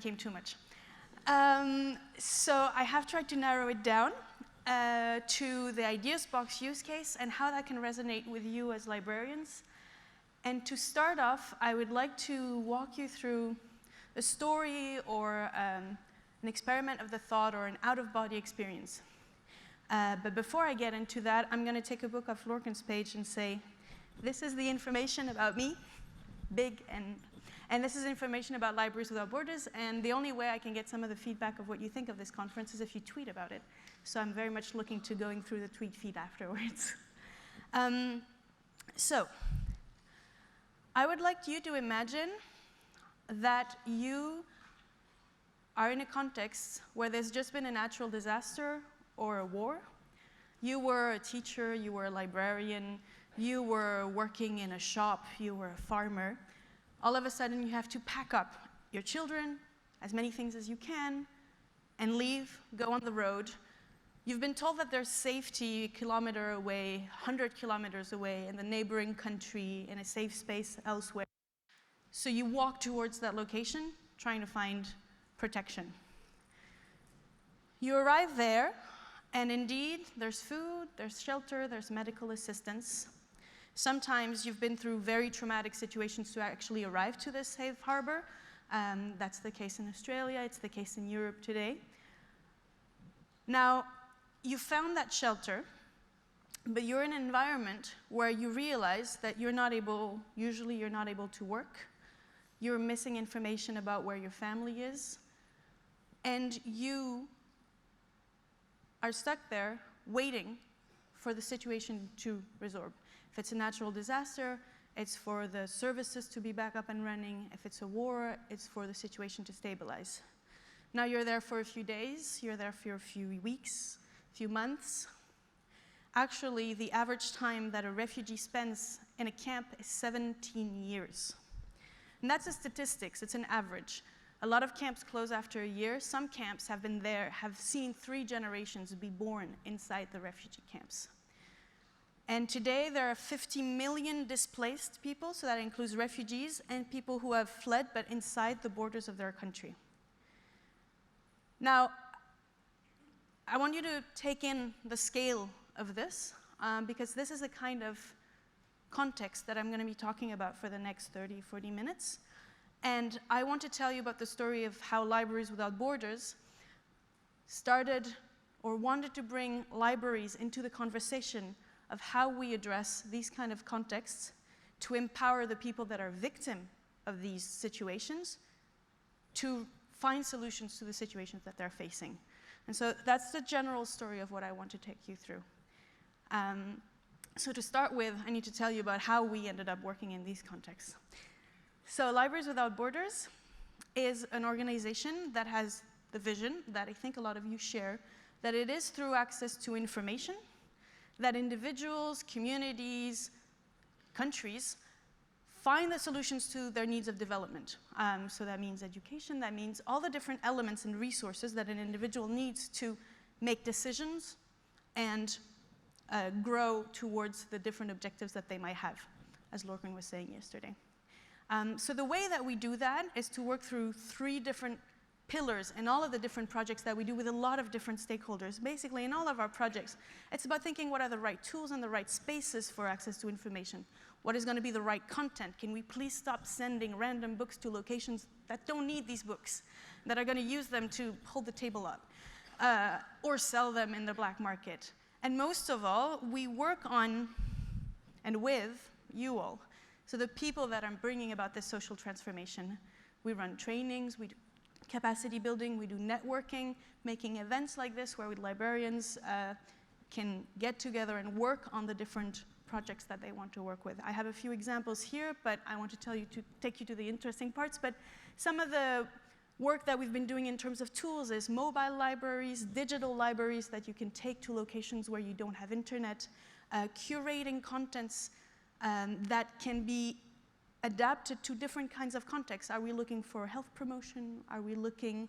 Became too much. So I have tried to narrow it down to the ideas box use case and how that can resonate with you as librarians. And to start off, I would like to walk you through a story or an experiment of the thought or an out-of-body experience. But before I get into that, I'm going to take a book off Lorcan's page and say, this is the information about me, big, and this is information about Libraries Without Borders, and the only way I can get some of the feedback of what you think of this conference is if you tweet about it. So I'm very much looking to going through the tweet feed afterwards. So I would like you to imagine that you are in a context where there's just been a natural disaster or a war. You were a teacher, you were a librarian, you were working in a shop, you were a farmer. All of a sudden, you have to pack up your children, as many things as you can, and leave, go on the road. You've been told that there's safety a kilometer away, 100 kilometers away, in the neighboring country, in a safe space elsewhere. So you walk towards that location, trying to find protection. You arrive there, and indeed, there's food, there's shelter, there's medical assistance. Sometimes you've been through very traumatic situations to actually arrive to this safe harbor. That's the case in Australia, it's the case in Europe today. Now, you found that shelter, but you're in an environment where you realize that usually you're not able to work. You're missing information about where your family is, and you are stuck there waiting for the situation to resolve. If it's a natural disaster, it's for the services to be back up and running. If it's a war, it's for the situation to stabilize. Now you're there for a few days, you're there for a few weeks, a few months. Actually, the average time that a refugee spends in a camp is 17 years. And that's a statistics, it's an average. A lot of camps close after a year. Some camps have been there, have seen 3 generations be born inside the refugee camps. And today, there are 50 million displaced people, so that includes refugees and people who have fled but inside the borders of their country. Now, I want you to take in the scale of this, because this is the kind of context that I'm going to be talking about for the next 30, 40 minutes. And I want to tell you about the story of how Libraries Without Borders started or wanted to bring libraries into the conversation of how we address these kind of contexts to empower the people that are victim of these situations to find solutions to the situations that they're facing. And so that's the general story of what I want to take you through. So to start with, I need to tell you about how we ended up working in these contexts. So Libraries Without Borders is an organization that has the vision that I think a lot of you share, that it is through access to information that individuals, communities, countries find the solutions to their needs of development. So that means education, that means all the different elements and resources that an individual needs to make decisions and grow towards the different objectives that they might have, as Lorcan was saying yesterday. So the way that we do that is to work through 3 different pillars in all of the different projects that we do with a lot of different stakeholders. Basically, in all of our projects, it's about thinking what are the right tools and the right spaces for access to information. What is going to be the right content? Can we please stop sending random books to locations that don't need these books, that are going to use them to hold the table up, or sell them in the black market? And most of all, we work on and with you all. So the people that are bringing about this social transformation. We run trainings, we do capacity building, we do networking, making events like this where librarians can get together and work on the different projects that they want to work with. I have a few examples here, but I want to take you to the interesting parts. But some of the work that we've been doing in terms of tools is mobile libraries, digital libraries that you can take to locations where you don't have internet, curating contents that can be adapted to different kinds of contexts. Are we looking for health promotion? Are we looking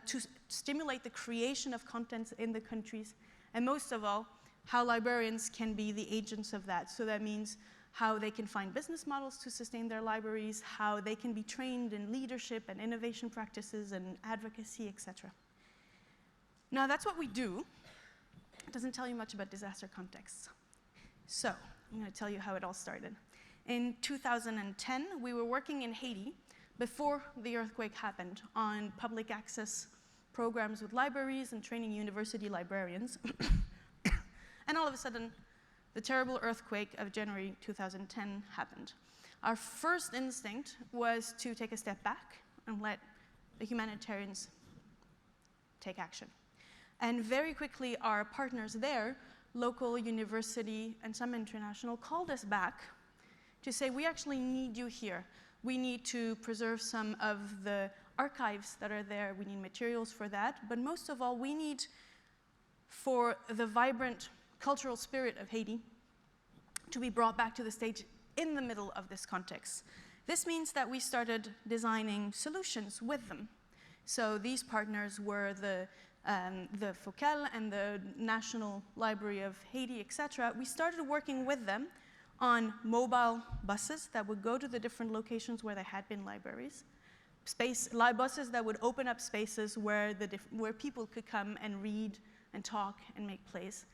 to stimulate the creation of contents in the countries? And most of all, how librarians can be the agents of that. So that means how they can find business models to sustain their libraries, how they can be trained in leadership and innovation practices and advocacy, etc. Now, that's what we do. It doesn't tell you much about disaster contexts. So, I'm going to tell you how it all started. In 2010, we were working in Haiti before the earthquake happened on public access programs with libraries and training university librarians. And all of a sudden, the terrible earthquake of January 2010 happened. Our first instinct was to take a step back and let the humanitarians take action. And very quickly, our partners there, local, university, and some international, called us back to say, we actually need you here. We need to preserve some of the archives that are there. We need materials for that. But most of all, we need for the vibrant cultural spirit of Haiti to be brought back to the stage in the middle of this context. This means that we started designing solutions with them. So these partners were the Focal and the National Library of Haiti, etc. We started working with them on mobile buses that would go to the different locations where there had been libraries, buses that would open up spaces where people could come and read and talk and make plays.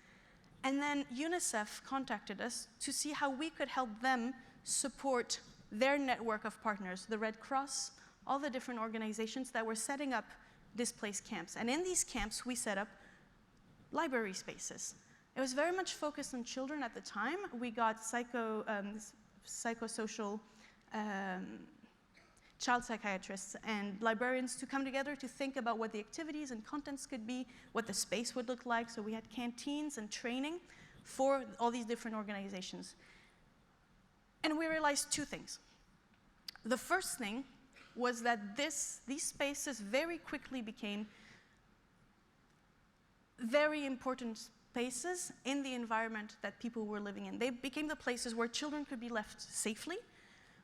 And then UNICEF contacted us to see how we could help them support their network of partners, the Red Cross, all the different organizations that were setting up displaced camps. And in these camps, we set up library spaces. It was very much focused on children at the time. We got psychosocial child psychiatrists and librarians to come together to think about what the activities and contents could be, what the space would look like. So we had canteens and training for all these different organizations. And we realized two things. The first thing was that these spaces very quickly became very important spaces in the environment that people were living in. They became the places where children could be left safely,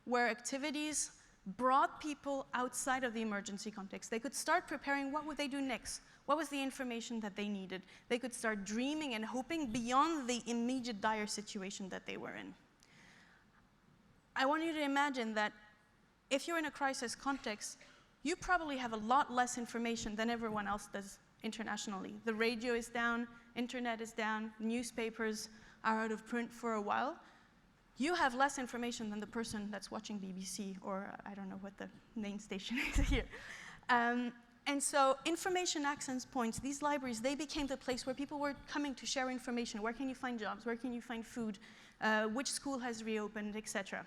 where activities brought people outside of the emergency context. They could start preparing what would they do next, what was the information that they needed. They could start dreaming and hoping beyond the immediate dire situation that they were in. I want you to imagine that if you're in a crisis context, you probably have a lot less information than everyone else does internationally. The radio is down, internet is down, newspapers are out of print for a while. You have less information than the person that's watching BBC, or I don't know what the main station is here. And so information access points, these libraries, they became the place where people were coming to share information. Where can you find jobs? Where can you find food? Which school has reopened, etc.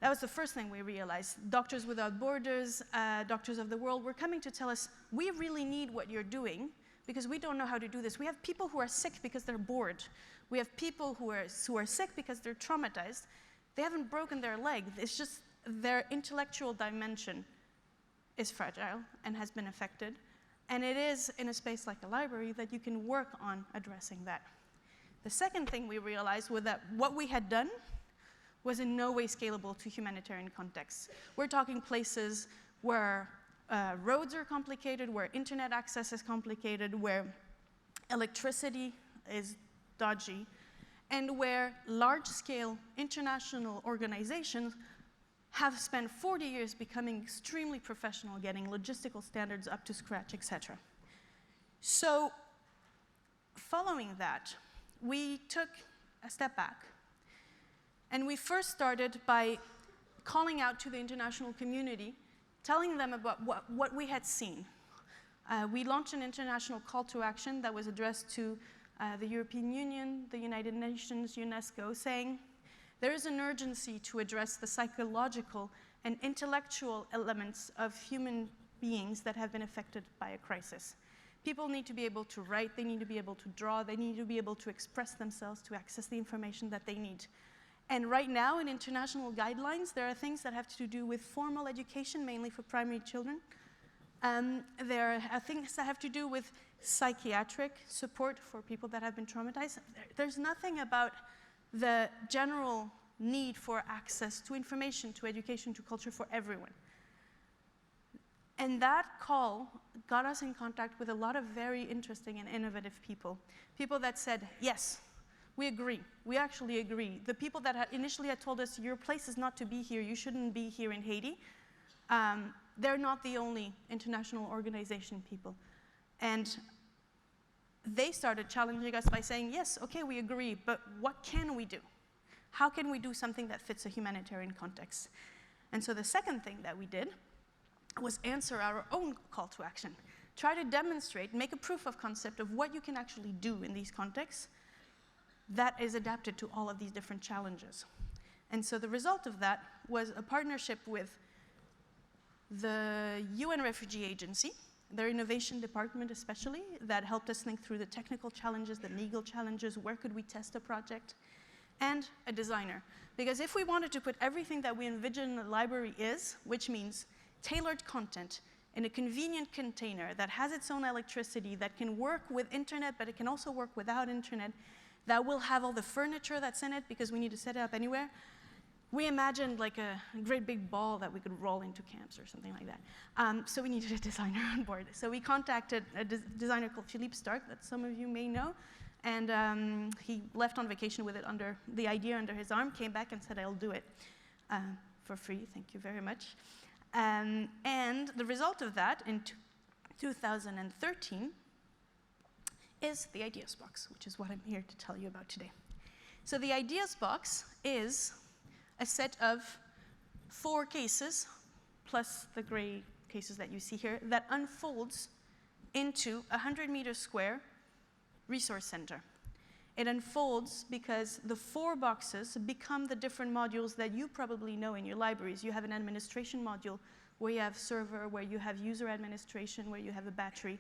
That was the first thing we realized. Doctors Without Borders, Doctors of the World were coming to tell us, we really need what you're doing because we don't know how to do this. We have people who are sick because they're bored. We have people who are sick because they're traumatized. They haven't broken their leg. It's just their intellectual dimension is fragile and has been affected. And it is in a space like a library that you can work on addressing that. The second thing we realized was that what we had done was in no way scalable to humanitarian contexts. We're talking places where roads are complicated, where internet access is complicated, where electricity is dodgy, and where large-scale international organizations have spent 40 years becoming extremely professional, getting logistical standards up to scratch, etc. So following that, we took a step back. And we first started by calling out to the international community, telling them about what we had seen. We launched an international call to action that was addressed to the European Union, the United Nations, UNESCO, saying there is an urgency to address the psychological and intellectual elements of human beings that have been affected by a crisis. People need to be able to write, they need to be able to draw, they need to be able to express themselves, to access the information that they need. And right now, in international guidelines, there are things that have to do with formal education, mainly for primary children. There are things that have to do with psychiatric support for people that have been traumatized. There's nothing about the general need for access to information, to education, to culture for everyone. And that call got us in contact with a lot of very interesting and innovative people. People that said, yes, We agree. We actually agree. The people that initially had told us, your place is not to be here, you shouldn't be here in Haiti, they're not the only international organization people. And they started challenging us by saying, yes, okay, we agree, but what can we do? How can we do something that fits a humanitarian context? And so the second thing that we did was answer our own call to action. Try to demonstrate, make a proof of concept of what you can actually do in these contexts that is adapted to all of these different challenges. And so the result of that was a partnership with the UN Refugee Agency, their innovation department especially, that helped us think through the technical challenges, the legal challenges, where could we test a project, and a designer. Because if we wanted to put everything that we envision a library is, which means tailored content in a convenient container that has its own electricity, that can work with internet, but it can also work without internet, that will have all the furniture that's in it because we need to set it up anywhere, we imagined like a great big ball that we could roll into camps or something like that. So we needed a designer on board. So we contacted a designer called Philippe Stark, that some of you may know. And he left on vacation with it the idea under his arm, came back and said, I'll do it for free, thank you very much. And the result of that in 2013 is the Ideas Box, which is what I'm here to tell you about today. So the Ideas Box is a set of 4 cases, plus the gray cases that you see here, that unfolds into a 100-meter square resource center. It unfolds because the 4 boxes become the different modules that you probably know in your libraries. You have an administration module where you have server, where you have user administration, where you have a battery.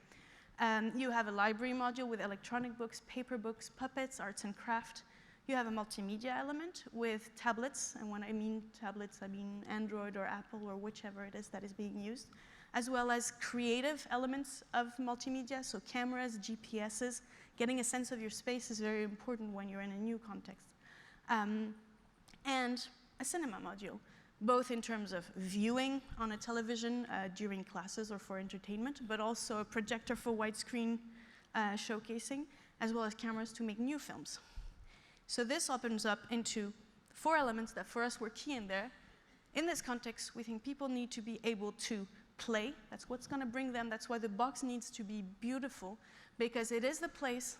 You have a library module with electronic books, paper books, puppets, arts and craft. You have a multimedia element with tablets, and when I mean tablets, I mean Android or Apple or whichever it is that is being used, as well as creative elements of multimedia, so cameras, GPSs. Getting a sense of your space is very important when you're in a new context. And a cinema module, both in terms of viewing on a television during classes or for entertainment, but also a projector for widescreen showcasing, as well as cameras to make new films. So this opens up into 4 elements that for us were key in there. In this context, we think people need to be able to play. That's what's going to bring them. That's why the box needs to be beautiful, because it is the place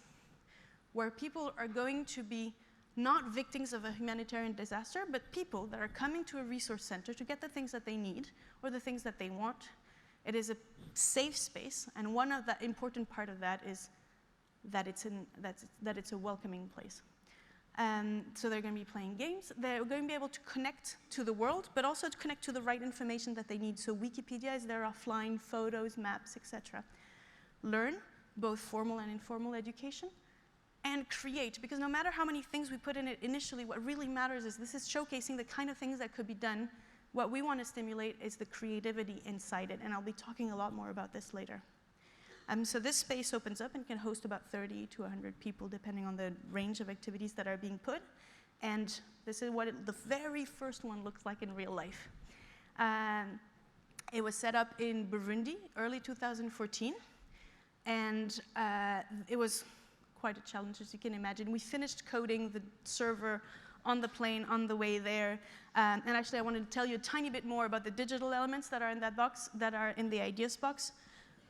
where people are going to be not victims of a humanitarian disaster, but people that are coming to a resource center to get the things that they need or the things that they want. It is a safe space, and one of the important part of that is that it's a welcoming place. So they're going to be playing games. They're going to be able to connect to the world, but also to connect to the right information that they need. So Wikipedia is there offline, photos, maps, etc. Learn, both formal and informal education, and create, because no matter how many things we put in it initially, what really matters is this is showcasing the kind of things that could be done. What we want to stimulate is the creativity inside it, and I'll be talking a lot more about this later. So this space opens up and can host about 30 to 100 people, depending on the range of activities that are being put. And this is what the very first one looks like in real life. It was set up in Burundi, early 2014. And it was quite a challenge, as you can imagine. We finished coding the server on the plane on the way there. And actually, I wanted to tell you a tiny bit more about the digital elements that are in that box, that are in the Ideas Box.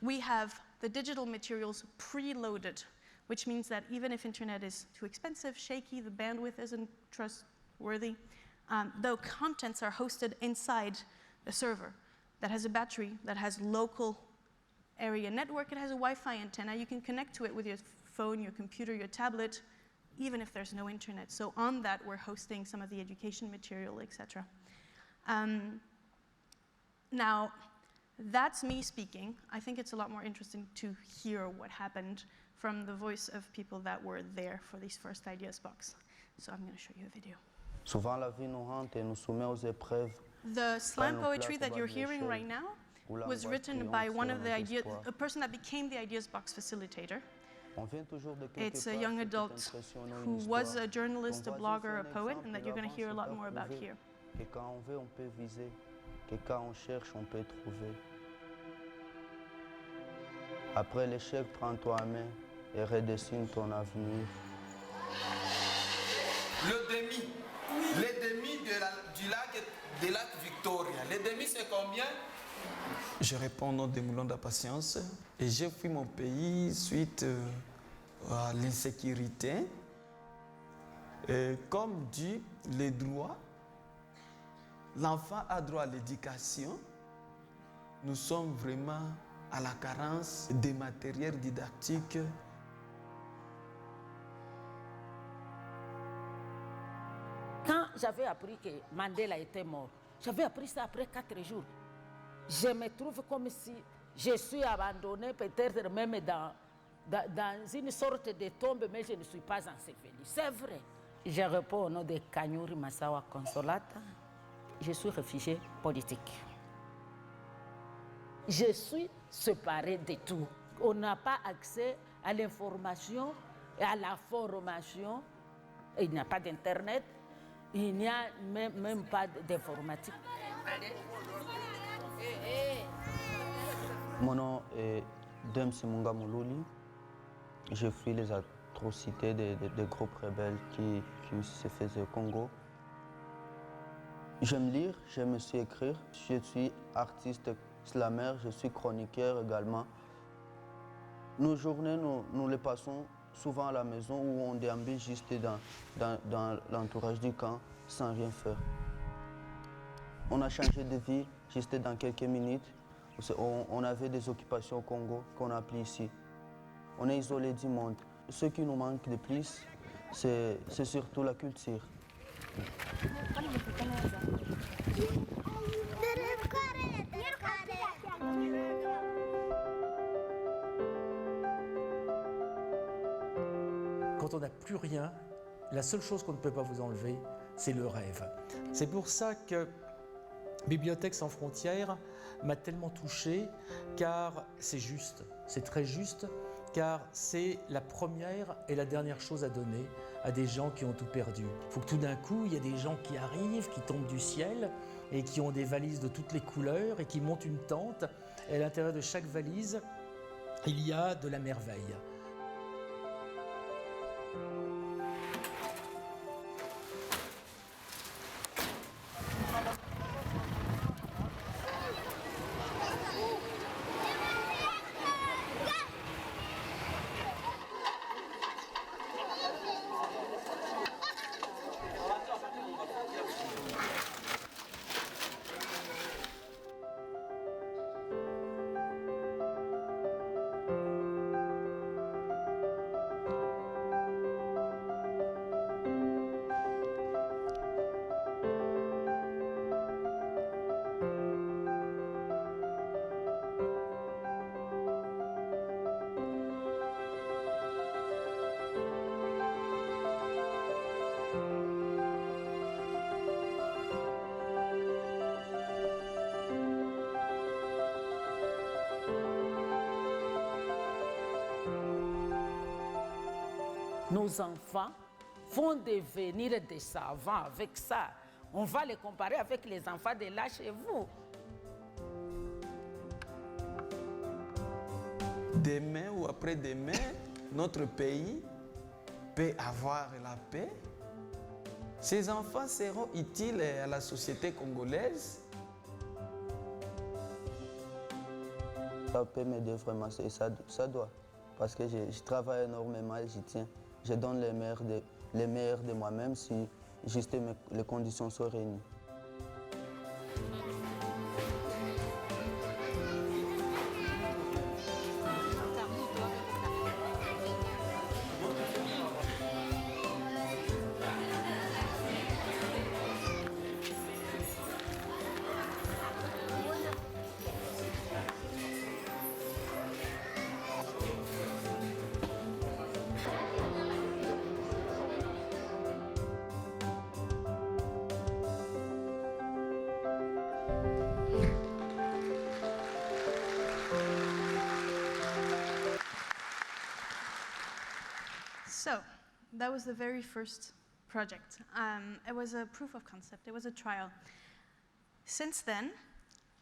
We have the digital materials preloaded, which means that even if internet is too expensive, shaky, the bandwidth isn't trustworthy, the contents are hosted inside a server that has a battery, that has local area network, it has a Wi-Fi antenna. You can connect to it with your phone, your computer, your tablet, even if there's no internet. So on that, we're hosting some of the education material, etc. Now, that's me speaking. I think it's a lot more interesting to hear what happened from the voice of people that were there for this first Ideas Box. So I'm going to show you a video. Souvent la vie nous hante et nous soumet aux épreuves. The slam poetry that you're hearing right now was written by a person that became the Ideas Box facilitator. It's a young adult who was a journalist, a blogger, a poet, and that you're going to hear a lot more about here. Que quand on veut, on peut viser. Que quand on cherche, on peut trouver. Après l'échec, prends-toi en main et redessine ton avenir. le demi. Les demi du lac Victoria. Les demi, c'est combien? Je réponds au nom des moulins de la patience et j'ai fui mon pays suite à l'insécurité. Et comme dit les droits, l'enfant a droit à l'éducation. Nous sommes vraiment à la carence des matériels didactiques. Quand j'avais appris que Mandela était mort, j'avais appris ça après 4 jours. Je me trouve comme si je suis abandonnée, peut-être même dans une sorte de tombe, mais je ne suis pas ensevelie. C'est vrai. Je réponds au nom de Kanyuri Masawa Consolata. Je suis réfugiée politique. Je suis séparée de tout. On n'a pas accès à l'information et à la formation. Il n'y a pas d'Internet. Il n'y a même pas d'informatique. Mon nom est Demsimunga Moulouli. Je fuis les atrocités des groupes rebelles qui se faisaient au Congo. J'aime lire, j'aime aussi écrire. Je suis artiste slammer, je suis chroniqueur également. Nos journées, nous les passons souvent à la maison où on déambule juste dans l'entourage du camp sans rien faire. On a changé de vie juste dans quelques minutes. On avait des occupations au Congo qu'on n'a plus ici. On est isolé du monde. Ce qui nous manque le plus, c'est surtout la culture. Quand on n'a plus rien, la seule chose qu'on ne peut pas vous enlever, c'est le rêve. C'est pour ça que Bibliothèques sans frontières m'a tellement touché, car c'est juste, c'est très juste, car c'est la première et la dernière chose à donner à des gens qui ont tout perdu. Il faut que tout d'un coup, il y ait des gens qui arrivent, qui tombent du ciel et qui ont des valises de toutes les couleurs et qui montent une tente. Et à l'intérieur de chaque valise, il y a de la merveille. Nos enfants vont devenir des savants avec ça. On va les comparer avec les enfants de là chez vous. Demain ou après-demain, notre pays peut avoir la paix. Ces enfants seront utiles à la société congolaise. Ça peut m'aider vraiment, ça doit. Parce que je travaille énormément et j'y tiens. Je donne les meilleurs de moi-même si juste les conditions sont réunies. So, that was the very first project. It was a proof of concept, it was a trial. Since then,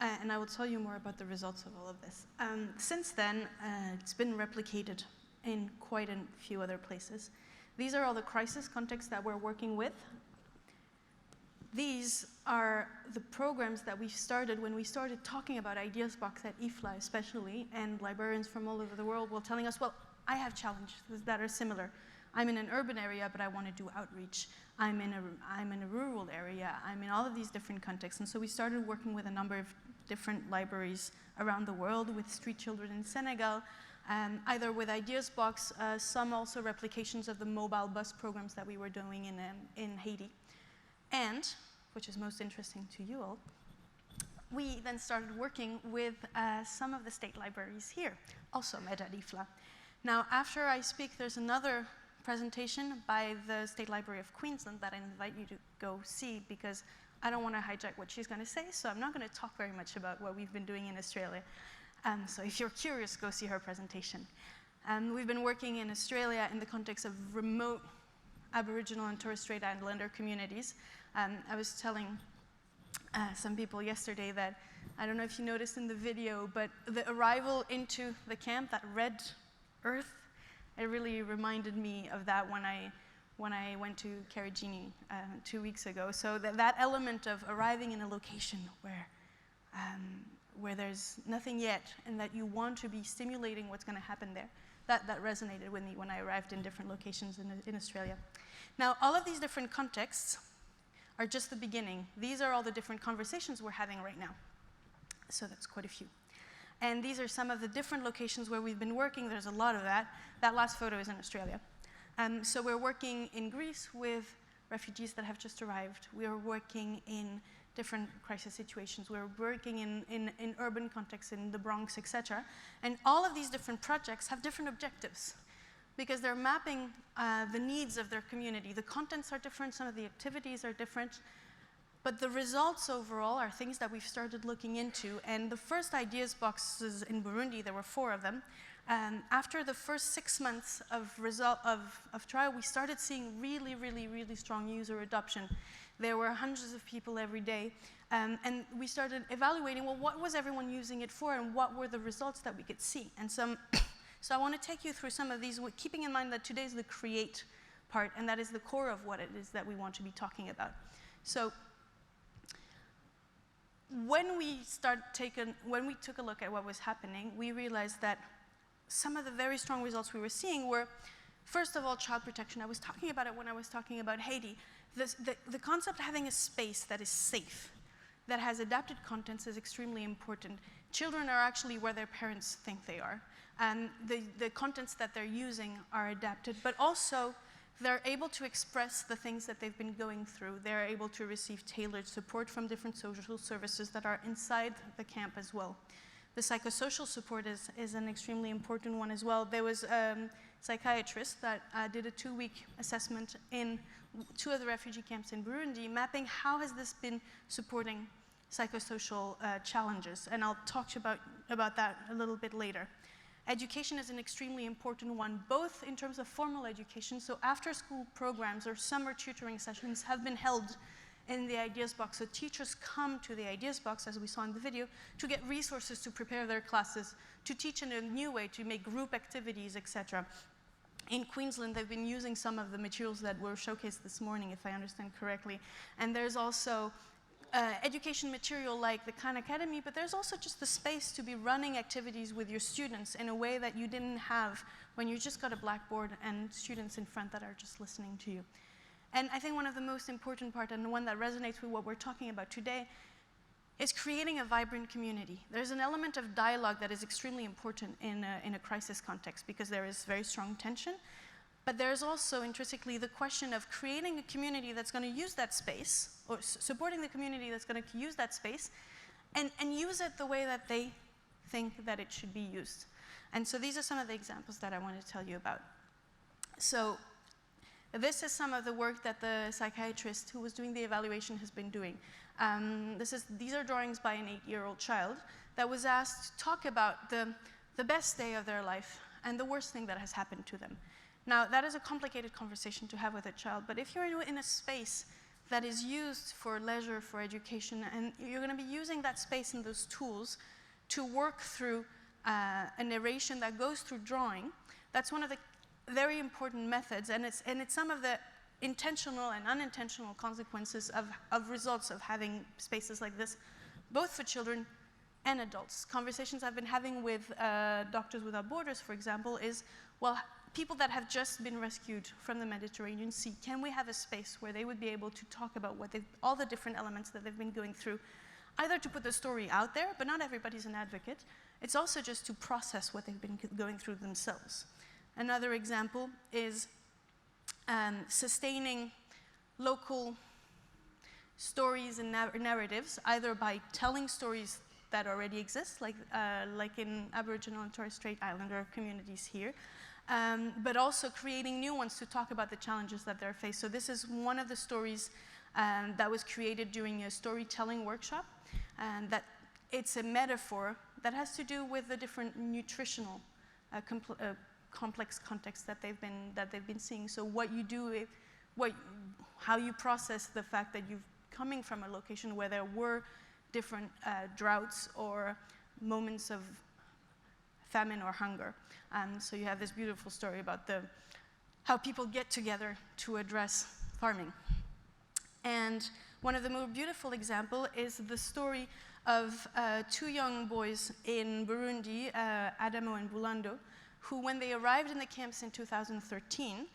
and I will tell you more about the results of all of this. Since then, it's been replicated in quite a few other places. These are all the crisis contexts that we're working with. These are the programs that we started when we started talking about Ideas Box at IFLA especially, and librarians from all over the world were telling us, well, I have challenges that are similar. I'm in an urban area, but I want to do outreach. I'm in a rural area. I'm in all of these different contexts. And so we started working with a number of different libraries around the world, with street children in Senegal, either with Ideas Box, some also replications of the mobile bus programs that we were doing in Haiti. And, which is most interesting to you all, we then started working with some of the state libraries here, also met at IFLA. Now, after I speak, there's another presentation by the State Library of Queensland that I invite you to go see, because I don't want to hijack what she's going to say, so I'm not going to talk very much about what we've been doing in Australia. So if you're curious, go see her presentation. We've been working in Australia in the context of remote Aboriginal and Torres Strait Islander communities. I was telling some people yesterday that, I don't know if you noticed in the video, but the arrival into the camp, that red earth, it really reminded me of that when I went to Karijini 2 weeks ago. So that element of arriving in a location where there's nothing yet, and that you want to be stimulating what's going to happen there, that resonated with me when I arrived in different locations in Australia. Now, all of these different contexts are just the beginning. These are all the different conversations we're having right now. So that's quite a few. And these are some of the different locations where we've been working. There's a lot of that. That last photo is in Australia. So we're working in Greece with refugees that have just arrived. We are working in different crisis situations. We're working in urban contexts, in the Bronx, etc. And all of these different projects have different objectives, because they're mapping the needs of their community. The contents are different, some of the activities are different, but the results overall are things that we've started looking into. And the first Ideas Boxes in Burundi, there were 4 of them. After the first 6 months of trial, we started seeing really, really, really strong user adoption. There were hundreds of people every day. And we started evaluating, well, what was everyone using it for, and what were the results that we could see? And so I want to take you through some of these, keeping in mind that today is the create part, and that is the core of what it is that we want to be talking about. So when we took a look at what was happening, we realized that some of the very strong results we were seeing were, first of all, child protection. I was talking about it when I was talking about Haiti. The concept of having a space that is safe, that has adapted contents, is extremely important. Children are actually where their parents think they are. And the contents that they're using are adapted, but also they're able to express the things that they've been going through. They're able to receive tailored support from different social services that are inside the camp as well. The psychosocial support is an extremely important one as well. There was a psychiatrist that did a 2-week assessment in 2 of the refugee camps in Burundi, mapping how has this been supporting psychosocial challenges. And I'll talk about that a little bit later. Education is an extremely important one, both in terms of formal education, so after-school programs or summer tutoring sessions have been held in the Ideas Box. So teachers come to the Ideas Box, as we saw in the video, to get resources to prepare their classes, to teach in a new way, to make group activities, etc. In Queensland, they've been using some of the materials that were showcased this morning, if I understand correctly. And there's also education material like the Khan Academy, but there's also just the space to be running activities with your students in a way that you didn't have when you just got a blackboard and students in front that are just listening to you. And I think one of the most important part, and the one that resonates with what we're talking about today, is creating a vibrant community. There's an element of dialogue that is extremely important in a crisis context, because there is very strong tension. But there's also intrinsically the question of creating a community that's going to use that space, or supporting the community that's going to use that space, and use it the way that they think that it should be used. And so these are some of the examples that I want to tell you about. So this is some of the work that the psychiatrist who was doing the evaluation has been doing. These are drawings by an 8-year-old child that was asked to talk about the best day of their life and the worst thing that has happened to them. Now, that is a complicated conversation to have with a child, but if you're in a space that is used for leisure, for education, and you're going to be using that space and those tools to work through a narration that goes through drawing, that's one of very important methods, and it's some of the intentional and unintentional consequences of results of having spaces like this, both for children and adults. Conversations I've been having with Doctors Without Borders, for example, is, well, people that have just been rescued from the Mediterranean Sea, can we have a space where they would be able to talk about all the different elements that they've been going through, either to put the story out there, but not everybody's an advocate. It's also just to process what they've been going through themselves. Another example is sustaining local stories and narratives, either by telling stories that already exist, like in Aboriginal and Torres Strait Islander communities here, but also creating new ones to talk about the challenges that they're faced. So this is one of the stories that was created during a storytelling workshop, and that it's a metaphor that has to do with the different nutritional complex contexts that they've been seeing. So what you do, how you process the fact that you're coming from a location where there were different droughts or moments of famine or hunger. So you have this beautiful story about how people get together to address farming. And one of the more beautiful examples is the story of two young boys in Burundi, Adamo and Bulando, who, when they arrived in the camps in 2013,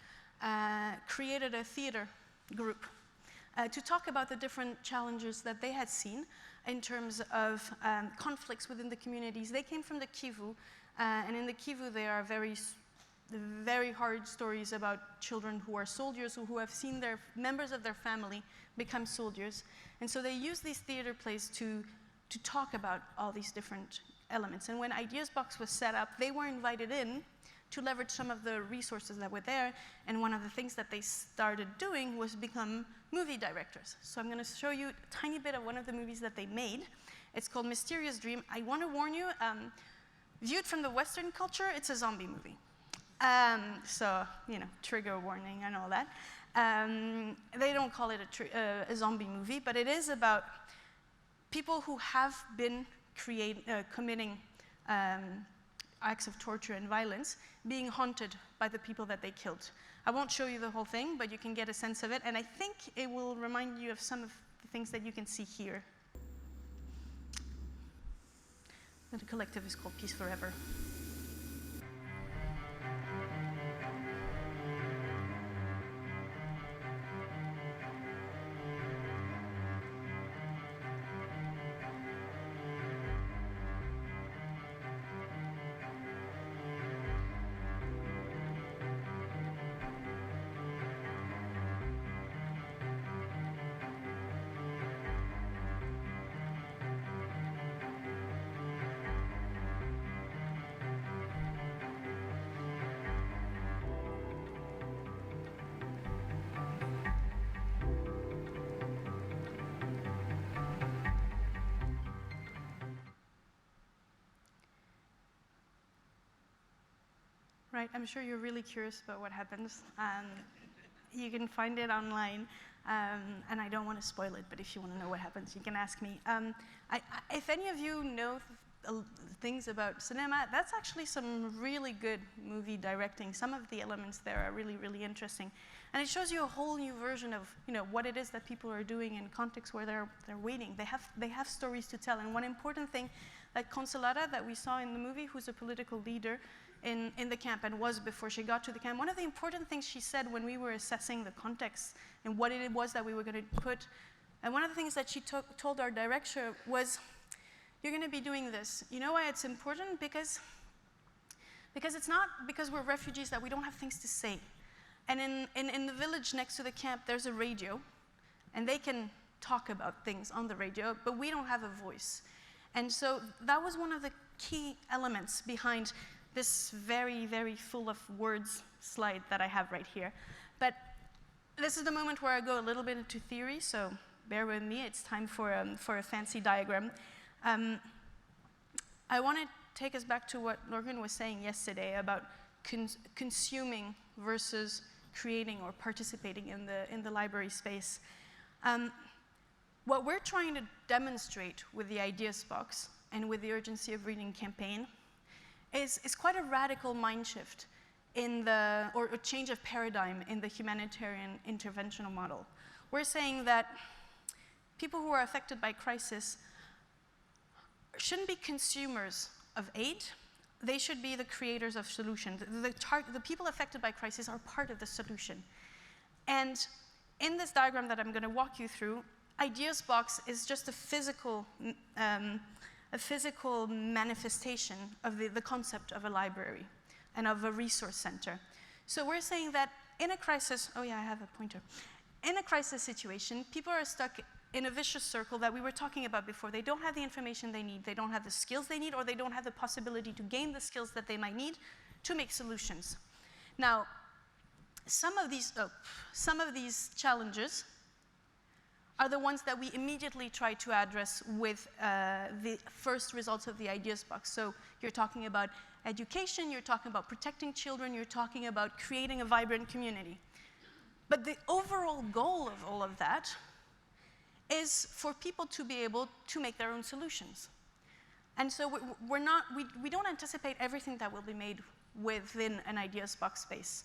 created a theater group to talk about the different challenges that they had seen in terms of conflicts within the communities. They came from the Kivu, and in the Kivu there are very hard stories about children who are soldiers, who have seen their members of their family become soldiers. And so they use these theater plays to talk about all these different elements. And when Ideas Box was set up, they were invited in to leverage some of the resources that were there. And one of the things that they started doing was become movie directors. So I'm going to show you a tiny bit of one of the movies that they made. It's called Mysterious Dream. I want to warn you, viewed from the Western culture, it's a zombie movie. So, you know, trigger warning and all that. They don't call it a zombie movie, but it is about people who have been committing acts of torture and violence, being haunted by the people that they killed. I won't show you the whole thing, but you can get a sense of it, and I think it will remind you of some of the things that you can see here. And the collective is called Peace Forever. Right, I'm sure you're really curious about what happens. You can find it online, and I don't want to spoil it, but if you want to know what happens, you can ask me. If any of you know things about cinema, that's actually some really good movie directing. Some of the elements there are really, really interesting. And it shows you a whole new version of, you know, what it is that people are doing in contexts where they're waiting. They have stories to tell. And one important thing that Consolata, that we saw in the movie, who's a political leader in the camp and was before she got to the camp, one of the important things she said when we were assessing the context and what it was that we were going to put, and one of the things that she told our director was, you're going to be doing this. You know why it's important? Because it's not because we're refugees that we don't have things to say. And in the village next to the camp, there's a radio, and they can talk about things on the radio, but we don't have a voice. And so that was one of the key elements behind this very, very full of words slide that I have right here. But this is the moment where I go a little bit into theory, so bear with me. It's time for a fancy diagram. I want to take us back to what Lorgan was saying yesterday about consuming versus creating or participating in the library space. What we're trying to demonstrate with the Ideas Box and with the Urgency of Reading campaign is quite a radical mind shift or a change of paradigm in the humanitarian interventional model. We're saying that people who are affected by crisis shouldn't be consumers of aid. They should be the creators of solutions. The people affected by crisis are part of the solution. And in this diagram that I'm going to walk you through, Ideas Box is just a physical manifestation of the concept of a library and of a resource center. So we're saying that in a crisis, oh yeah, I have a pointer. In a crisis situation, people are stuck in a vicious circle that we were talking about before. They don't have the information they need, they don't have the skills they need, or they don't have the possibility to gain the skills that they might need to make solutions. Now, some of these challenges are the ones that we immediately try to address with the first results of the Ideas Box. So you're talking about education, you're talking about protecting children, you're talking about creating a vibrant community. But the overall goal of all of that is for people to be able to make their own solutions. And so we don't anticipate everything that will be made within an Ideas Box space.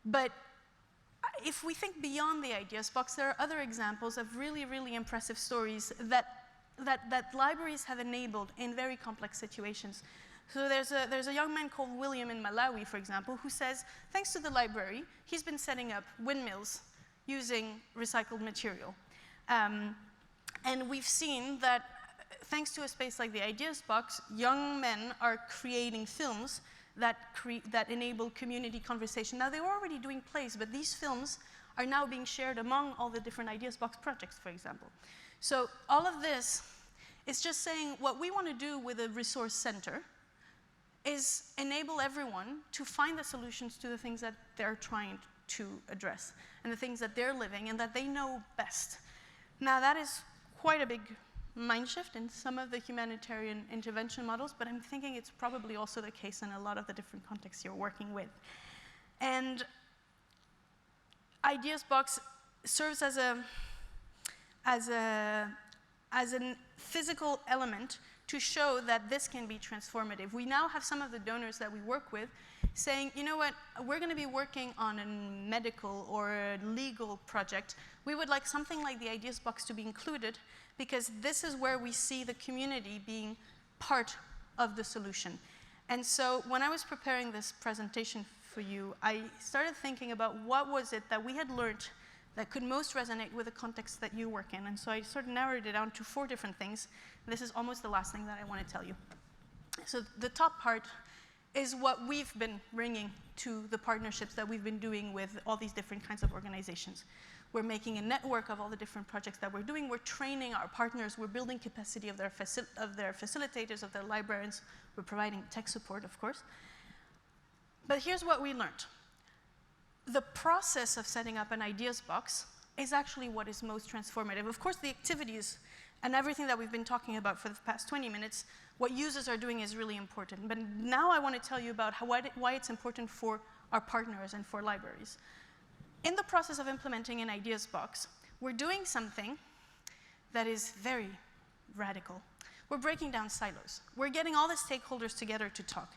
But if we think beyond the Ideas Box, there are other examples of really, really impressive stories that libraries have enabled in very complex situations. So there's a young man called William in Malawi, for example, who says, thanks to the library, he's been setting up windmills using recycled material. And we've seen that thanks to a space like the Ideas Box, young men are creating films that enable community conversation. Now, they were already doing plays, but these films are now being shared among all the different Ideas Box projects, for example. So all of this is just saying what we want to do with a resource center is enable everyone to find the solutions to the things that they're trying to address and the things that they're living and that they know best. Now, that is quite a big mind shift in some of the humanitarian intervention models, but I'm thinking it's probably also the case in a lot of the different contexts you're working with. And Ideas Box serves as a physical element to show that this can be transformative. We now have some of the donors that we work with saying, you know what, we're going to be working on a medical or a legal project. We would like something like the Ideas Box to be included because this is where we see the community being part of the solution. And so when I was preparing this presentation for you, I started thinking about what was it that we had learned that could most resonate with the context that you work in. And so I sort of narrowed it down to 4 different things. This is almost the last thing that I want to tell you. So the top part is what we've been bringing to the partnerships that we've been doing with all these different kinds of organizations. We're making a network of all the different projects that we're doing. We're training our partners. We're building capacity of their facilitators, of their librarians. We're providing tech support, of course. But here's what we learned. The process of setting up an Ideas Box is actually what is most transformative. Of course, the activities and everything that we've been talking about for the past 20 minutes, what users are doing is really important. But now I want to tell you about why it's important for our partners and for libraries. In the process of implementing an Ideas Box, we're doing something that is very radical. We're breaking down silos. We're getting all the stakeholders together to talk.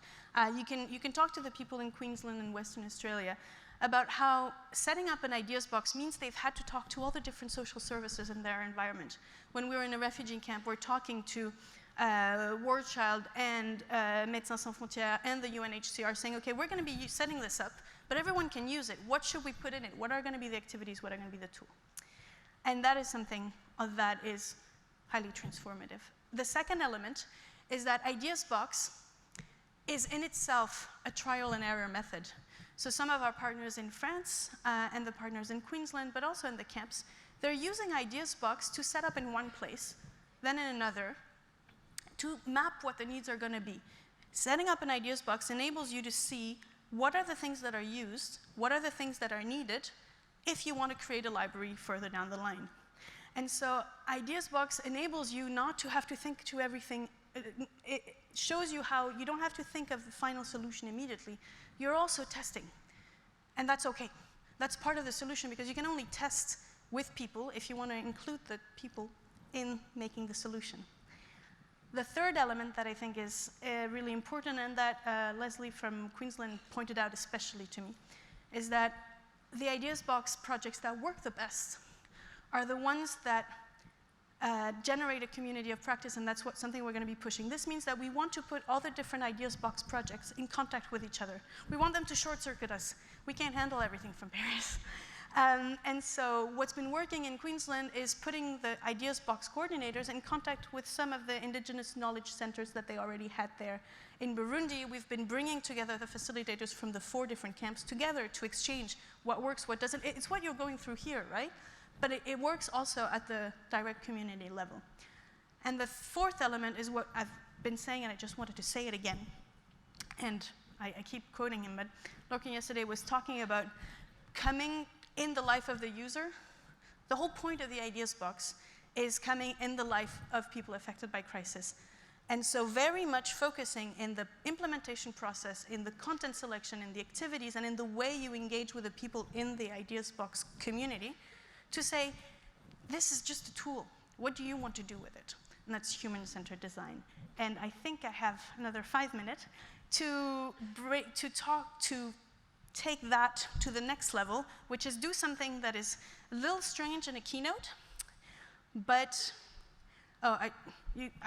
You can talk to the people in Queensland and Western Australia about how setting up an Ideas Box means they've had to talk to all the different social services in their environment. When we were in a refugee camp, we're talking to World Child and Médecins Sans Frontières and the UNHCR saying, okay, we're going to be setting this up, but everyone can use it. What should we put in it? What are going to be the activities? What are going to be the tool? And that is something that is highly transformative. The second element is that Ideas Box is in itself a trial and error method. So some of our partners in France and the partners in Queensland, but also in the camps, they're using Ideas Box to set up in one place, then in another, to map what the needs are going to be. Setting up an Ideas Box enables you to see what are the things that are used, what are the things that are needed, if you want to create a library further down the line. And so Ideas Box enables you not to have to think to everything. It shows you how you don't have to think of the final solution immediately. You're also testing, and that's okay. That's part of the solution because you can only test with people if you want to include the people in making the solution. The third element that I think is really important, and that Leslie from Queensland pointed out especially to me, is that the Ideas Box projects that work the best are the ones that generate a community of practice, and that's something we're going to be pushing. This means that we want to put all the different Ideas Box projects in contact with each other. We want them to short-circuit us. We can't handle everything from Paris. And so what's been working in Queensland is putting the Ideas Box coordinators in contact with some of the indigenous knowledge centers that they already had there. In Burundi, we've been bringing together the facilitators from the 4 different camps together to exchange what works, what doesn't. It's what you're going through here, right? But it works also at the direct community level. And the fourth element is what I've been saying, and I just wanted to say it again. And I keep quoting him, but Lorcan yesterday was talking about coming in the life of the user. The whole point of the Ideas Box is coming in the life of people affected by crisis. And so very much focusing in the implementation process, in the content selection, in the activities, and in the way you engage with the people in the Ideas Box community, to say, this is just a tool. What do you want to do with it? And that's human-centered design. And I think I have another 5 minutes to take that to the next level, which is do something that is a little strange in a keynote, but I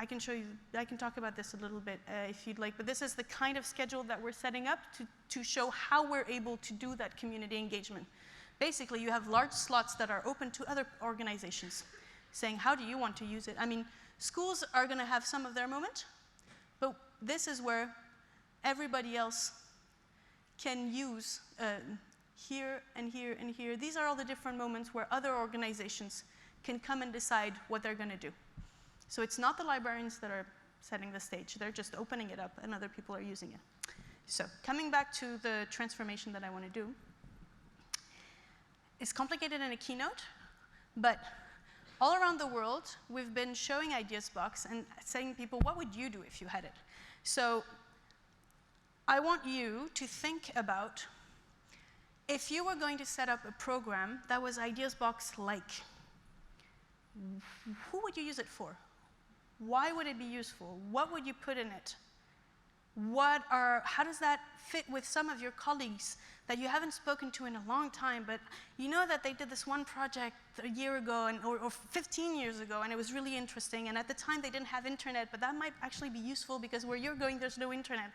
can show you, I can talk about this a little bit if you'd like, but this is the kind of schedule that we're setting up to show how we're able to do that community engagement. Basically, you have large slots that are open to other organizations, saying, how do you want to use it? I mean, schools are going to have some of their moment, but this is where everybody else can use here and here and here. These are all the different moments where other organizations can come and decide what they're going to do. So it's not the librarians that are setting the stage. They're just opening it up, and other people are using it. So coming back to the transformation that I want to do, it's complicated in a keynote, but all around the world, we've been showing Ideas Box and saying to people, what would you do if you had it? So I want you to think about if you were going to set up a program that was Ideas Box-like, who would you use it for? Why would it be useful? What would you put in it? How does that fit with some of your colleagues that you haven't spoken to in a long time, but you know that they did this one project a year ago or 15 years ago, and it was really interesting, and at the time they didn't have internet, but that might actually be useful because where you're going, there's no internet.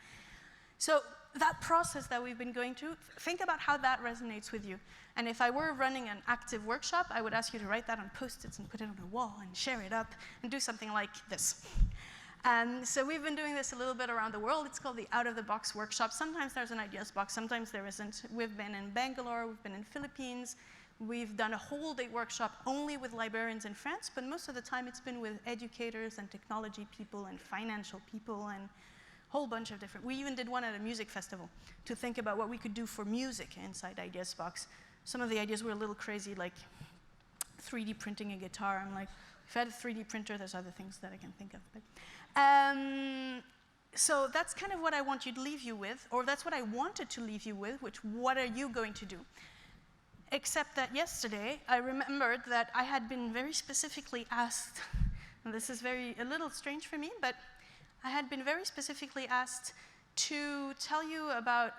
So that process that we've been going through, think about how that resonates with you. And if I were running an active workshop, I would ask you to write that on Post-its and put it on a wall and share it up and do something like this. So we've been doing this a little bit around the world. It's called the Out-of-the-Box Workshop. Sometimes there's an Ideas Box, sometimes there isn't. We've been in Bangalore, we've been in Philippines. We've done a whole day workshop only with librarians in France, but most of the time it's been with educators and technology people and financial people and a whole bunch of different. We even did one at a music festival to think about what we could do for music inside Ideas Box. Some of the ideas were a little crazy, like 3D printing a guitar. I'm like, if I had a 3D printer, there's other things that I can think of. But, so that's kind of what I want you to leave you with, or that's what I wanted to leave you with, which what are you going to do? Except that yesterday, I remembered that I had been very specifically asked, and this is a little strange for me, but I had been very specifically asked to tell you about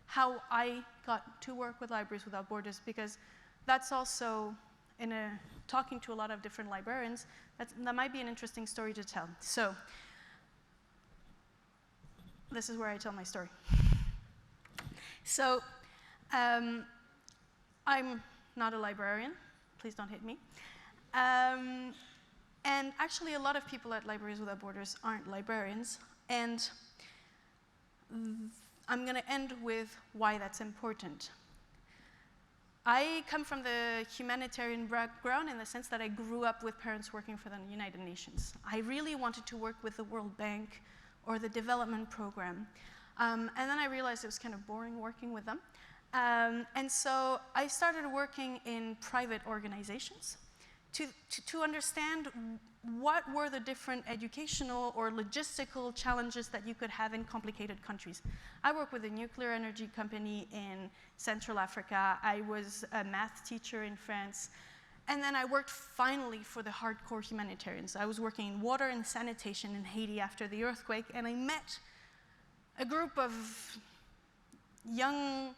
how I got to work with Libraries Without Borders, because that's also, talking to a lot of different librarians, that might be an interesting story to tell. So, this is where I tell my story. So, I'm not a librarian. Please don't hit me. And actually, a lot of people at Libraries Without Borders aren't librarians. And I'm going to end with why that's important. I come from the humanitarian background in the sense that I grew up with parents working for the United Nations. I really wanted to work with the World Bank or the development program. And then I realized it was kind of boring working with them. And so I started working in private organizations to understand what were the different educational or logistical challenges that you could have in complicated countries. I work with a nuclear energy company in Central Africa. I was a math teacher in France. And then I worked finally for the hardcore humanitarians. I was working in water and sanitation in Haiti after the earthquake, and I met a group of young,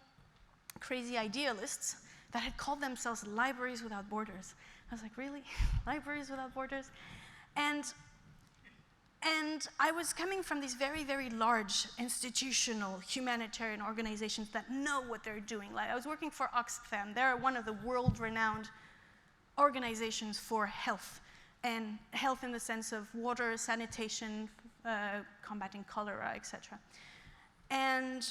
crazy idealists that had called themselves Libraries Without Borders. I was like, really? Libraries Without Borders? And I was coming from these very, very large institutional humanitarian organizations that know what they're doing. Like, I was working for Oxfam. They're one of the world-renowned organizations for health, and health in the sense of water, sanitation, combating cholera, etc. And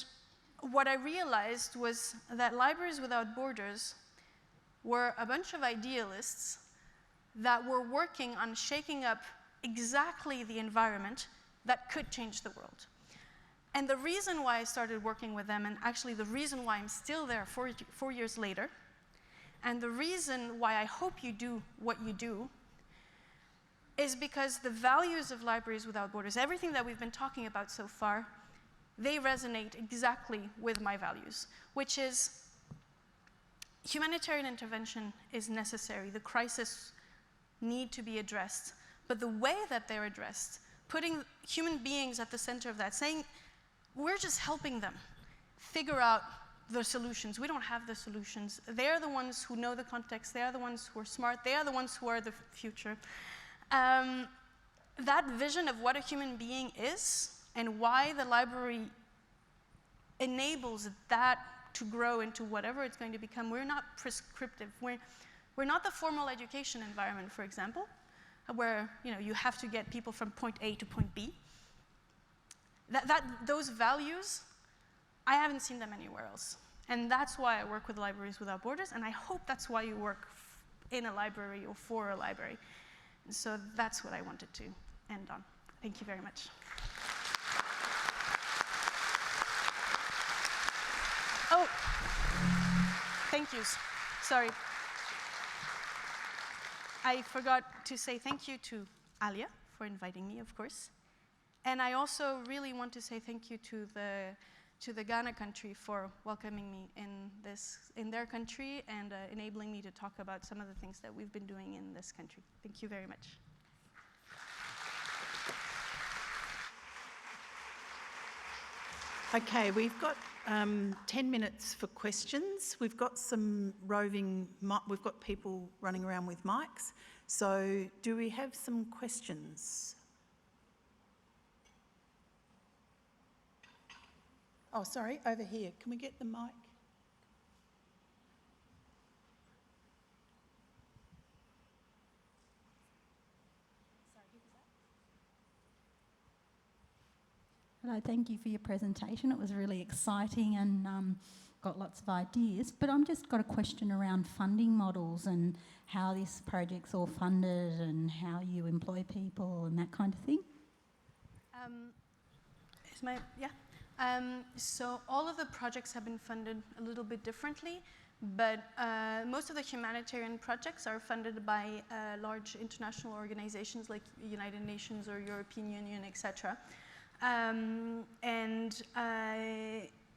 what I realized was that Libraries Without Borders were a bunch of idealists that were working on shaking up exactly the environment that could change the world. And the reason why I started working with them, and actually the reason why I'm still there 4 years later, and the reason why I hope you do what you do, is because the values of Libraries Without Borders, everything that we've been talking about so far, they resonate exactly with my values, which is humanitarian intervention is necessary. The crises need to be addressed. But the way that they're addressed, putting human beings at the center of that, saying, we're just helping them figure out the solutions. We don't have the solutions. They're the ones who know the context. They are the ones who are smart. They are the ones who are the future. That vision of what a human being is and why the library enables that to grow into whatever it's going to become. We're not prescriptive. We're not the formal education environment, for example, where you have to get people from point A to point B. Those values, I haven't seen them anywhere else. And that's why I work with Libraries Without Borders, and I hope that's why you work in a library or for a library. And so that's what I wanted to end on. Thank you very much. Oh, thank yous. Sorry. I forgot to say thank you to ALIA for inviting me, of course. And I also really want to say thank you to the Ghana country for welcoming me in their country and enabling me to talk about some of the things that we've been doing in this country. Thank you very much. Okay, we've got 10 minutes for questions. We've got we've got people running around with mics. So do we have some questions? Oh, sorry, over here. Can we get the mic? Hello, thank you for your presentation. It was really exciting and got lots of ideas. But I've just got a question around funding models and how this project's all funded and how you employ people and that kind of thing. So all of the projects have been funded a little bit differently, but most of the humanitarian projects are funded by large international organizations like United Nations or European Union, etc.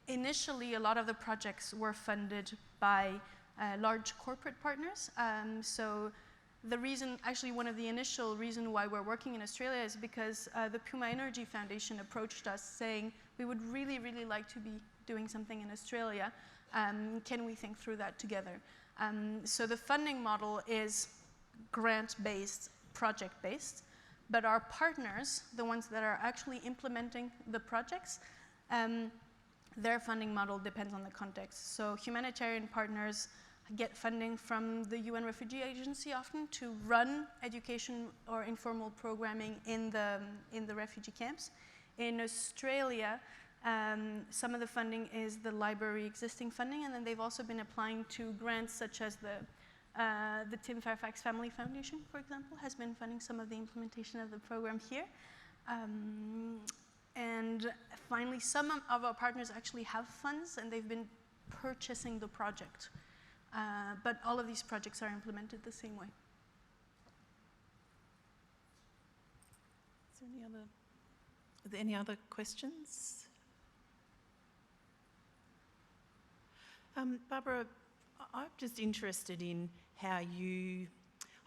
Initially, a lot of the projects were funded by large corporate partners. So the reason, actually one of the initial reasons why we're working in Australia is because the Puma Energy Foundation approached us saying, we would really, really like to be doing something in Australia. Can we think through that together? So the funding model is grant-based, project-based. But our partners, the ones that are actually implementing the projects, their funding model depends on the context. So humanitarian partners get funding from the UN Refugee Agency often to run education or informal programming in the refugee camps. In Australia, some of the funding is the library existing funding, and then they've also been applying to grants such as the Tim Fairfax Family Foundation, for example, has been funding some of the implementation of the program here. And finally, some of our partners actually have funds, and they've been purchasing the project. But all of these projects are implemented the same way. Are there any other questions? Barbara, I'm just interested in how you,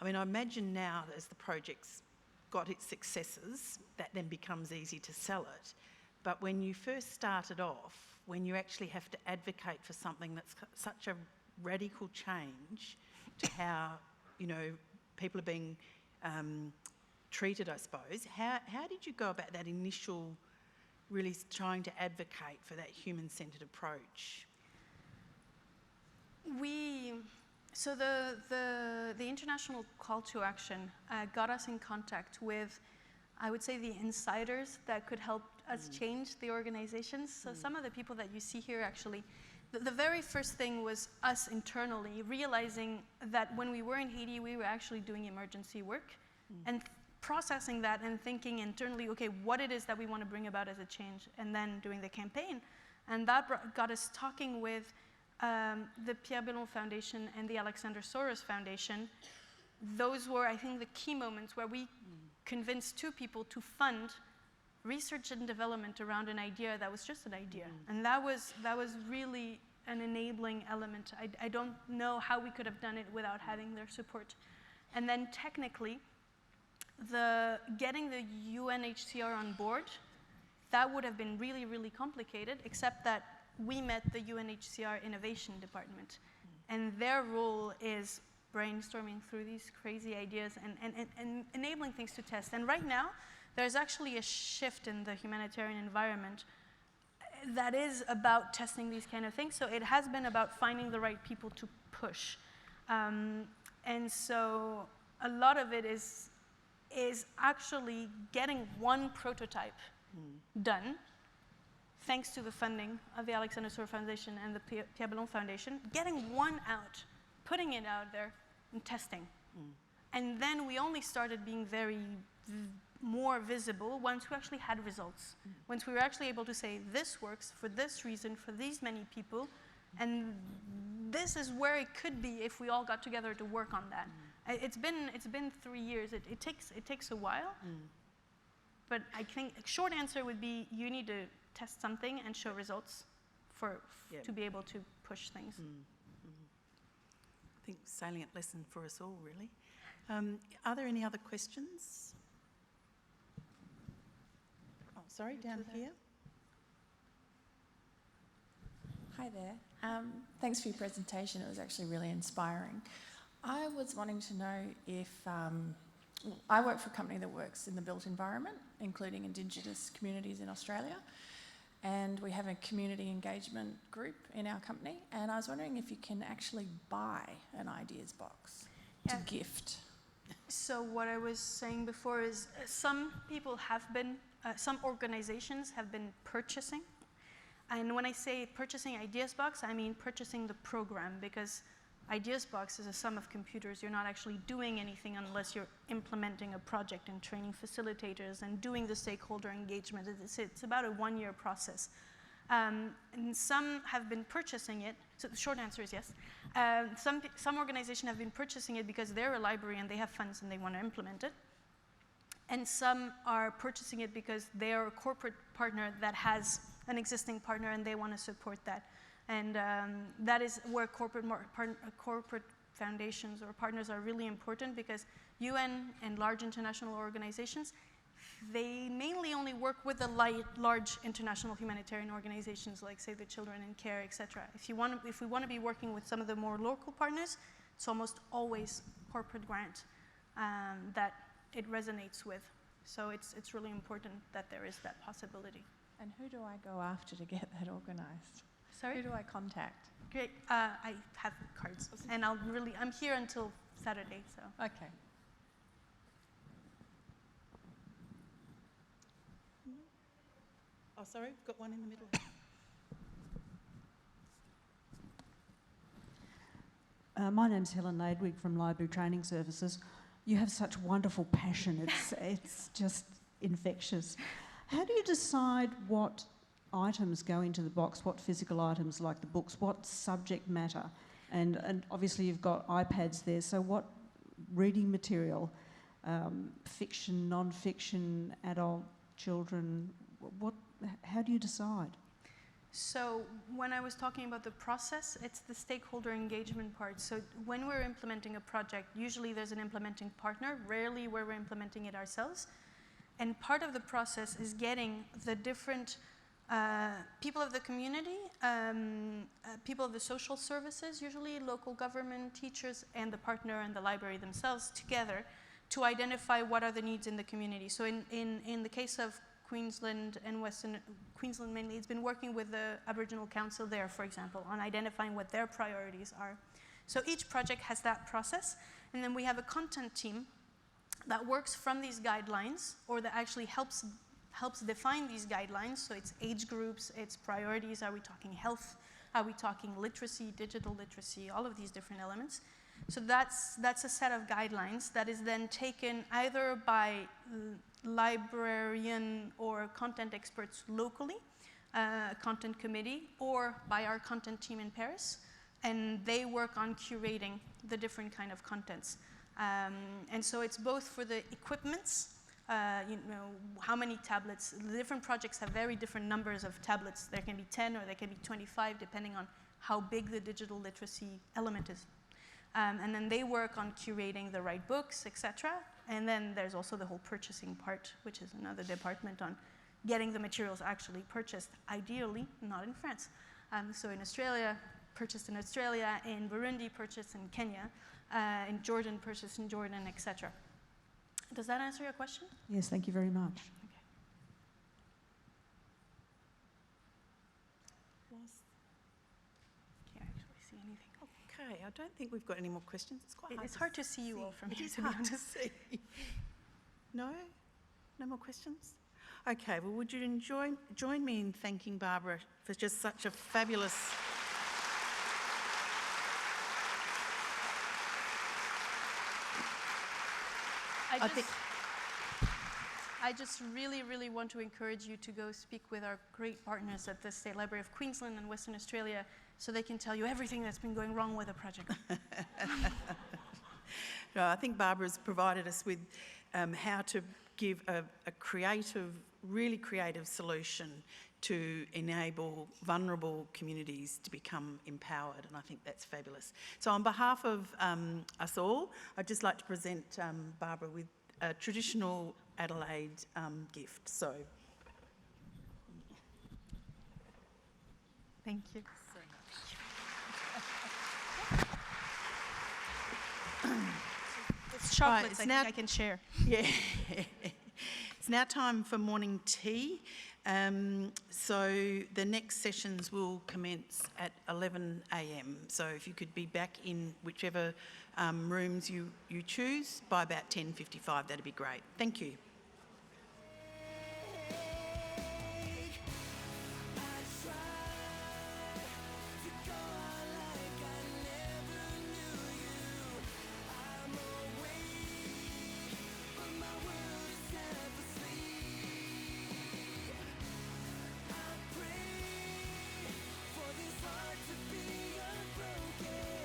I mean, I imagine now that as the project's got its successes, that then becomes easy to sell it. But when you first started off, when you actually have to advocate for something that's such a radical change to how, you know, people are being treated, I suppose, how did you go about that initial really trying to advocate for that human-centred approach? So the international call to action got us in contact with, I would say, the insiders that could help us change the organizations. So some of the people that you see here actually, the very first thing was us internally realizing that when we were in Haiti, we were actually doing emergency work and processing that and thinking internally, okay, what it is that we want to bring about as a change, and then doing the campaign. And that got us talking with the Pierre Bellon Foundation and the Alexander Soros Foundation. Those were, I think, the key moments where we convinced two people to fund research and development around an idea that was just an idea. And that was really an enabling element. I don't know how we could have done it without having their support. And then technically, getting the UNHCR on board, that would have been really, really complicated, except that we met the UNHCR Innovation Department. And their role is brainstorming through these crazy ideas and enabling things to test. And right now, there's actually a shift in the humanitarian environment that is about testing these kind of things. So it has been about finding the right people to push. And so a lot of it is actually getting one prototype done, thanks to the funding of the Alexander Soros Foundation and the Pierre Bellon Foundation, getting one out, putting it out there, and testing. And then we only started being more visible once we actually had results. Once we were actually able to say, this works for this reason, for these many people, and this is where it could be if we all got together to work on that. It's been 3 years. It takes a while, but I think a short answer would be you need to test something and show results to be able to push things. I think salient lesson for us all, really. Are there any other questions? Oh, sorry, down here. Hi there. Thanks for your presentation. It was actually really inspiring. I was wanting to know if, I work for a company that works in the built environment, including Indigenous communities in Australia, and we have a community engagement group in our company, and I was wondering if you can actually buy an ideas box to gift. So what I was saying before is some people have been, some organizations have been purchasing. And when I say purchasing Ideas Box, I mean purchasing the program, because Ideas Box is a sum of computers. You're not actually doing anything unless you're implementing a project and training facilitators and doing the stakeholder engagement. It's about a 1-year process. And some have been purchasing it. So the short answer is yes. Some organizations have been purchasing it because they're a library and they have funds and they want to implement it. And some are purchasing it because they're a corporate partner that has an existing partner and they want to support that. And that is where corporate foundations or partners are really important, because UN and large international organizations, they mainly only work with the large international humanitarian organizations like Save the Children and CARE, etc. If we want to be working with some of the more local partners, it's almost always corporate grant that it resonates with. So it's really important that there is that possibility. And who do I go after to get that organised? Sorry? Who do I contact? Great. I have cards, and I'm here until Saturday, so. Okay. Oh, sorry, we've got one in the middle. My name's Helen Ladwig from Library Training Services. You have such wonderful passion. It's just infectious. How do you decide what items go into the box, what physical items like the books, what subject matter? And obviously you've got iPads there, so what reading material, fiction, non-fiction, adult, children, how do you decide? So when I was talking about the process, it's the stakeholder engagement part. So when we're implementing a project, usually there's an implementing partner, rarely where we're implementing it ourselves. And part of the process is getting the different people of the community, people of the social services, usually local government, teachers, and the partner and the library themselves together to identify what are the needs in the community. So in the case of Queensland and Western Queensland mainly, it's been working with the Aboriginal Council there, for example, on identifying what their priorities are. So each project has that process, and then we have a content team that works from these guidelines, or that actually helps define these guidelines. So it's age groups, it's priorities. Are we talking health? Are we talking literacy, digital literacy, all of these different elements? So that's a set of guidelines that is then taken either by librarian or content experts locally, a content committee, or by our content team in Paris, and they work on curating the different kind of contents. And so it's both for the equipments, how many tablets. The different projects have very different numbers of tablets. There can be 10 or there can be 25, depending on how big the digital literacy element is. And then they work on curating the right books, etc. And then there's also the whole purchasing part, which is another department on getting the materials actually purchased, ideally not in France. So in Australia, purchased in Australia, in Burundi, purchased in Kenya, in Jordan, purchased in Jordan, etc. Does that answer your question? Yes, thank you very much. Okay. Can't actually see anything. Okay, I don't think we've got any more questions. It's quite hard. It's hard to see you all from It here. is To be hard to honest. see. No? No more questions? Okay, well, would you join me in thanking Barbara for just such a fabulous... I just really, really want to encourage you to go speak with our great partners at the State Library of Queensland and Western Australia so they can tell you everything that's been going wrong with the project. No, I think Barbara's provided us with how to give a creative, really creative solution to enable vulnerable communities to become empowered, and I think that's fabulous. So on behalf of us all, I'd just like to present Barbara with a traditional Adelaide gift. So, Thank you. It's chocolates, Right, I think I can share. yeah. It's now time for morning tea. So the next sessions will commence at 11 a.m. So if you could be back in whichever rooms you choose by about 10:55, that'd be great. Thank you.